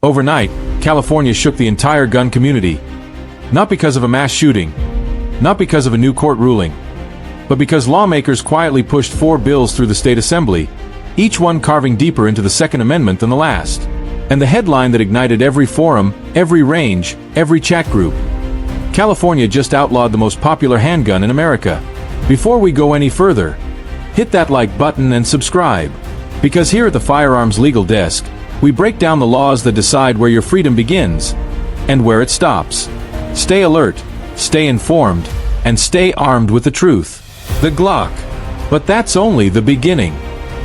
Overnight, California shook the entire gun community. Not because of a mass shooting, not because of a new court ruling, but because lawmakers quietly pushed 4 bills through the state assembly, each one carving deeper into the Second Amendment than the last. And the headline that ignited every forum, every range, every chat group: California just outlawed the most popular handgun in America. Before we go any further, hit that like button and subscribe. Because here at the Firearms Legal Desk, we break down the laws that decide where your freedom begins and where it stops. Stay alert, stay informed, and stay armed with the truth. The Glock. But that's only the beginning.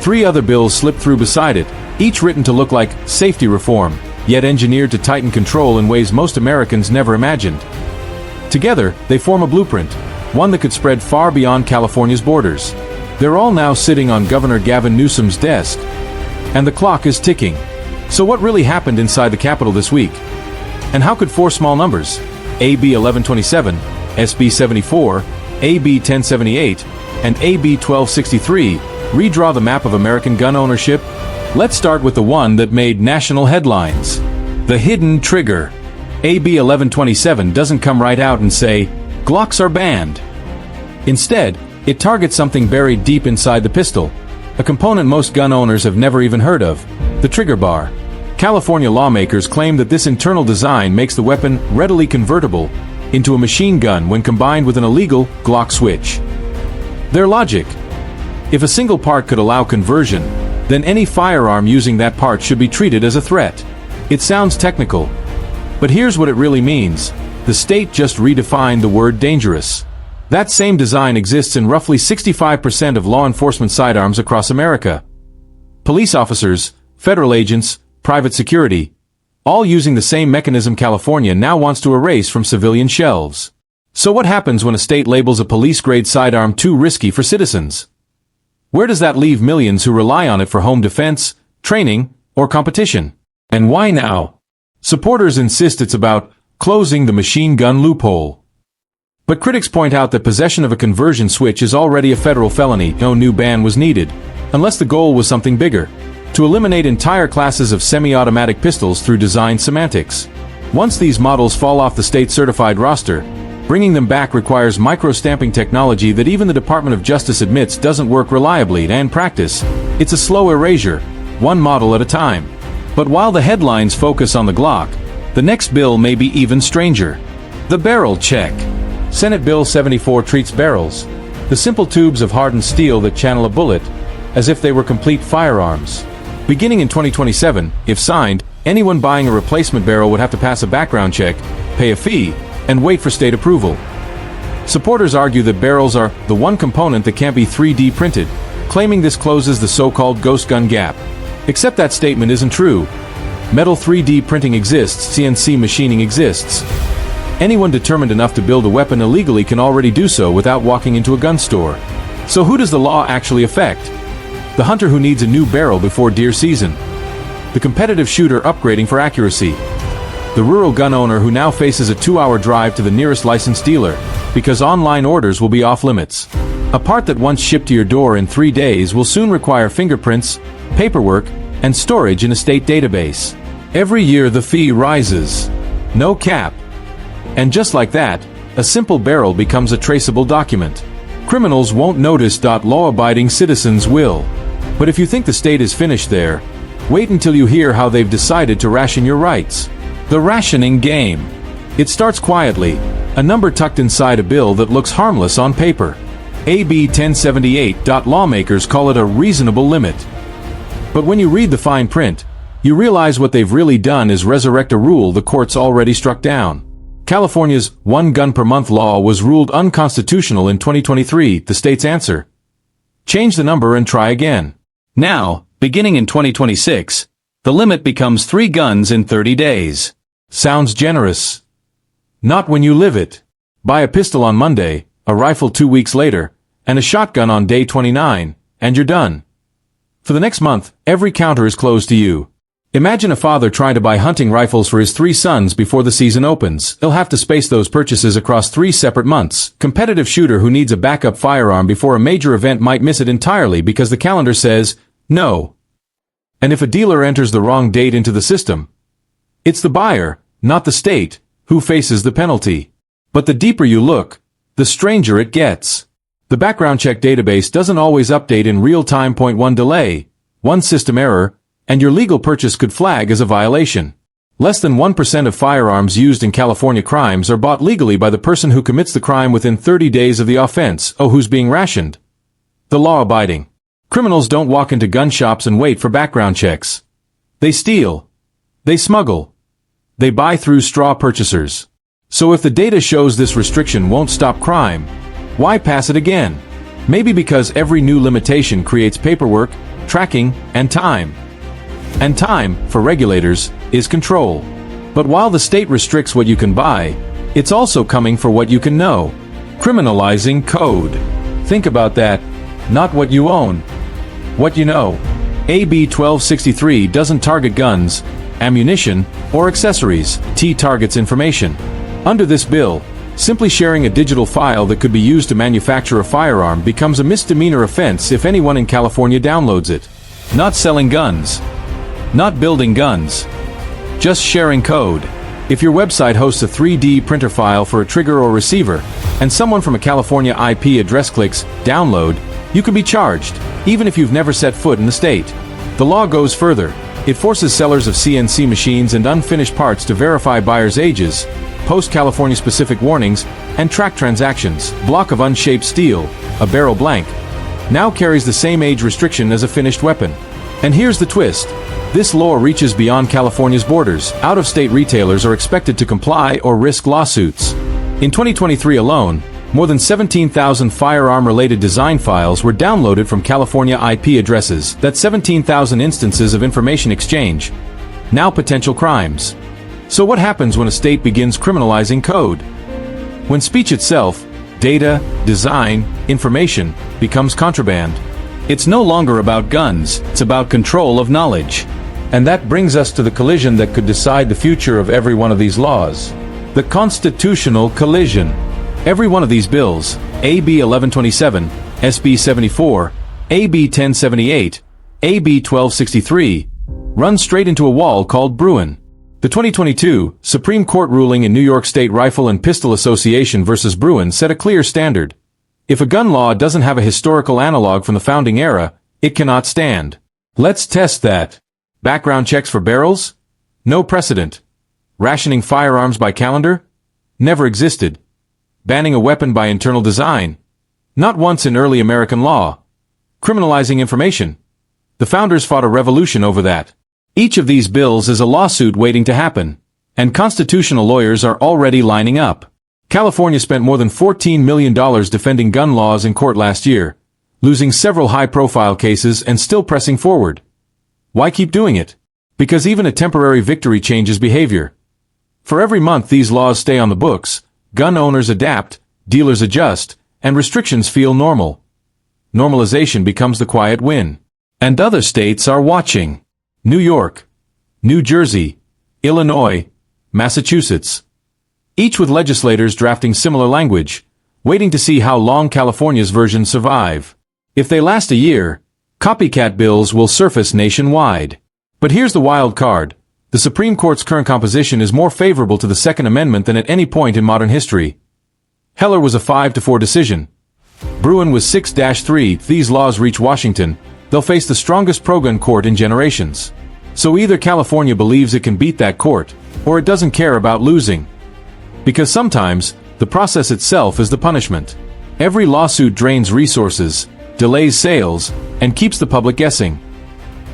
3 other bills slipped through beside it, each written to look like safety reform, yet engineered to tighten control in ways most Americans never imagined. Together, they form a blueprint, one that could spread far beyond California's borders. They're all now sitting on Governor Gavin Newsom's desk, and the clock is ticking. So what really happened inside the Capitol this week? And how could 4 small numbers, AB 1127, SB 74, AB 1078, and AB 1263, redraw the map of American gun ownership? Let's start with the one that made national headlines: the hidden trigger. AB 1127 doesn't come right out and say, Glocks are banned. Instead, it targets something buried deep inside the pistol, a component most gun owners have never even heard of: the trigger bar. California lawmakers claim that this internal design makes the weapon readily convertible into a machine gun when combined with an illegal Glock switch. Their logic: if a single part could allow conversion, then any firearm using that part should be treated as a threat. It sounds technical, but here's what it really means. The state just redefined the word dangerous. That same design exists in roughly 65% of law enforcement sidearms across America. Police officers, federal agents, private security, all using the same mechanism California now wants to erase from civilian shelves. So what happens when a state labels a police-grade sidearm too risky for citizens? Where does that leave millions who rely on it for home defense, training, or competition? And why now? Supporters insist it's about closing the machine gun loophole. But critics point out that possession of a conversion switch is already a federal felony. No new ban was needed, unless the goal was something bigger: to eliminate entire classes of semi-automatic pistols through design semantics. Once these models fall off the state-certified roster, bringing them back requires micro-stamping technology that even the Department of Justice admits doesn't work reliably, and in practice, it's a slow erasure, one model at a time. But while the headlines focus on the Glock, the next bill may be even stranger: the barrel check. Senate Bill 74 treats barrels, the simple tubes of hardened steel that channel a bullet, as if they were complete firearms. Beginning in 2027, if signed, anyone buying a replacement barrel would have to pass a background check, pay a fee, and wait for state approval. Supporters argue that barrels are the one component that can't be 3D printed, claiming this closes the so-called ghost gun gap. Except that statement isn't true. Metal 3D printing exists, CNC machining exists. Anyone determined enough to build a weapon illegally can already do so without walking into a gun store. So who does the law actually affect? The hunter who needs a new barrel before deer season. The competitive shooter upgrading for accuracy. The rural gun owner who now faces a 2-hour drive to the nearest licensed dealer, because online orders will be off limits. A part that once shipped to your door in 3 days will soon require fingerprints, paperwork, and storage in a state database. Every year the fee rises. No cap. And just like that, a simple barrel becomes a traceable document. Criminals won't notice. Law-abiding citizens will. But if you think the state is finished there, wait until you hear how they've decided to ration your rights. The rationing game. It starts quietly, a number tucked inside a bill that looks harmless on paper. AB 1078. Lawmakers call it a reasonable limit. But when you read the fine print, you realize what they've really done is resurrect a rule the courts already struck down. California's 1 gun per month law was ruled unconstitutional in 2023. The state's answer: change the number and try again. Now, beginning in 2026, the limit becomes 3 guns in 30 days. Sounds generous. Not when you live it. Buy a pistol on Monday, a rifle 2 weeks later, and a shotgun on day 29, and you're done. For the next month, every counter is closed to you. Imagine a father trying to buy hunting rifles for his 3 sons before the season opens. He'll have to space those purchases across 3 separate months. Competitive shooter who needs a backup firearm before a major event might miss it entirely because the calendar says no. And if a dealer enters the wrong date into the system, It's the buyer, not the state, who faces the penalty. But the deeper you look, the stranger it gets. The background check database doesn't always update in real time. One delay, one system error, and your legal purchase could flag as a violation. Less than 1% of firearms used in California crimes are bought legally by the person who commits the crime within 30 days of the offense. Oh, who's being rationed? The law-abiding. Criminals don't walk into gun shops and wait for background checks. They steal. They smuggle. They buy through straw purchasers. So if the data shows this restriction won't stop crime, why pass it again? Maybe because every new limitation creates paperwork, tracking, and time. And time, for regulators, is control. But while the state restricts what you can buy, it's also coming for what you can know. Criminalizing code. Think about that. Not what you own. What you know. AB 1263 doesn't target guns, ammunition, or accessories. It targets information. Under this bill, simply sharing a digital file that could be used to manufacture a firearm becomes a misdemeanor offense if anyone in California downloads it. Not selling guns. Not building guns. Just sharing code. If your website hosts a 3D printer file for a trigger or receiver, and someone from a California IP address clicks download, you could be charged, even if you've never set foot in the state. The law goes further. It forces sellers of CNC machines and unfinished parts to verify buyers' ages, post California-specific warnings, and track transactions. Block of unshaped steel, a barrel blank, now carries the same age restriction as a finished weapon. And here's the twist. This law reaches beyond California's borders. Out-of-state retailers are expected to comply or risk lawsuits. In 2023 alone, more than 17,000 firearm-related design files were downloaded from California IP addresses. That's 17,000 instances of information exchange. Now potential crimes. So what happens when a state begins criminalizing code? When speech itself, data, design, information, becomes contraband. It's no longer about guns, it's about control of knowledge. And that brings us to the collision that could decide the future of every one of these laws. The constitutional collision. Every one of these bills, AB 1127, SB 74, AB 1078, AB 1263, runs straight into a wall called Bruen. The 2022 Supreme Court ruling in New York State Rifle and Pistol Association versus Bruen set a clear standard. If a gun law doesn't have a historical analog from the founding era, it cannot stand. Let's test that. Background checks for barrels? No precedent. Rationing firearms by calendar? Never existed. Banning a weapon by internal design? Not once in early American law. Criminalizing information? The founders fought a revolution over that. Each of these bills is a lawsuit waiting to happen, and constitutional lawyers are already lining up. California spent more than $14 million defending gun laws in court last year, losing several high-profile cases and still pressing forward. Why keep doing it? Because even a temporary victory changes behavior. For every month these laws stay on the books, gun owners adapt, dealers adjust, and restrictions feel normal. Normalization becomes the quiet win. And other states are watching. New York, New Jersey, Illinois, Massachusetts. Each with legislators drafting similar language, waiting to see how long California's versions survive. If they last a year, copycat bills will surface nationwide. But here's the wild card. The Supreme Court's current composition is more favorable to the Second Amendment than at any point in modern history. Heller was a 5-4 decision. Bruen was 6-3. If these laws reach Washington, they'll face the strongest pro-gun court in generations. So either California believes it can beat that court, or it doesn't care about losing. Because sometimes, the process itself is the punishment. Every lawsuit drains resources, delays sales, and keeps the public guessing.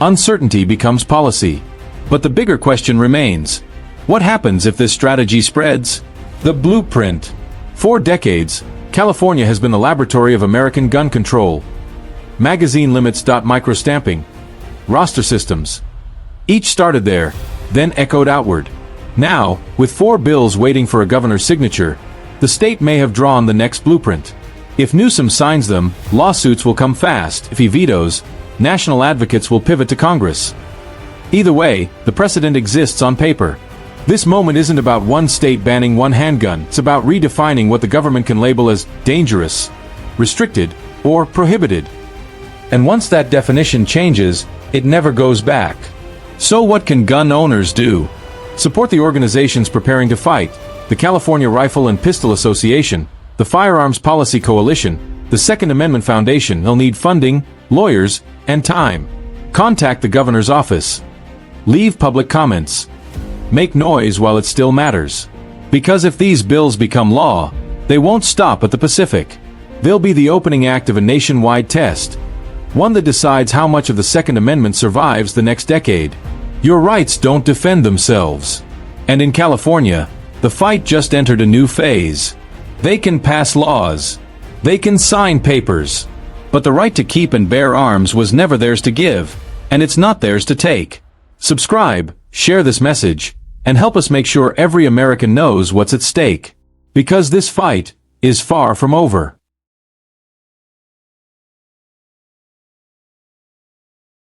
Uncertainty becomes policy. But the bigger question remains. What happens if this strategy spreads? The blueprint. For decades, California has been the laboratory of American gun control. Magazine limits. Microstamping. Roster systems. Each started there, then echoed outward. Now, with 4 bills waiting for a governor's signature, the state may have drawn the next blueprint. If Newsom signs them, lawsuits will come fast. If he vetoes, national advocates will pivot to Congress. Either way, the precedent exists on paper. This moment isn't about one state banning one handgun, it's about redefining what the government can label as dangerous, restricted, or prohibited. And once that definition changes, it never goes back. So what can gun owners do? Support the organizations preparing to fight: the California Rifle and Pistol Association, the Firearms Policy Coalition, the Second Amendment Foundation. They'll need funding, lawyers, and time. Contact the governor's office. Leave public comments. Make noise while it still matters. Because if these bills become law, they won't stop at the Pacific. They'll be the opening act of a nationwide test, one that decides how much of the Second Amendment survives the next decade. Your rights don't defend themselves. And in California, the fight just entered a new phase. They can pass laws. They can sign papers. But the right to keep and bear arms was never theirs to give, and it's not theirs to take. Subscribe, share this message, and help us make sure every American knows what's at stake. Because this fight is far from over.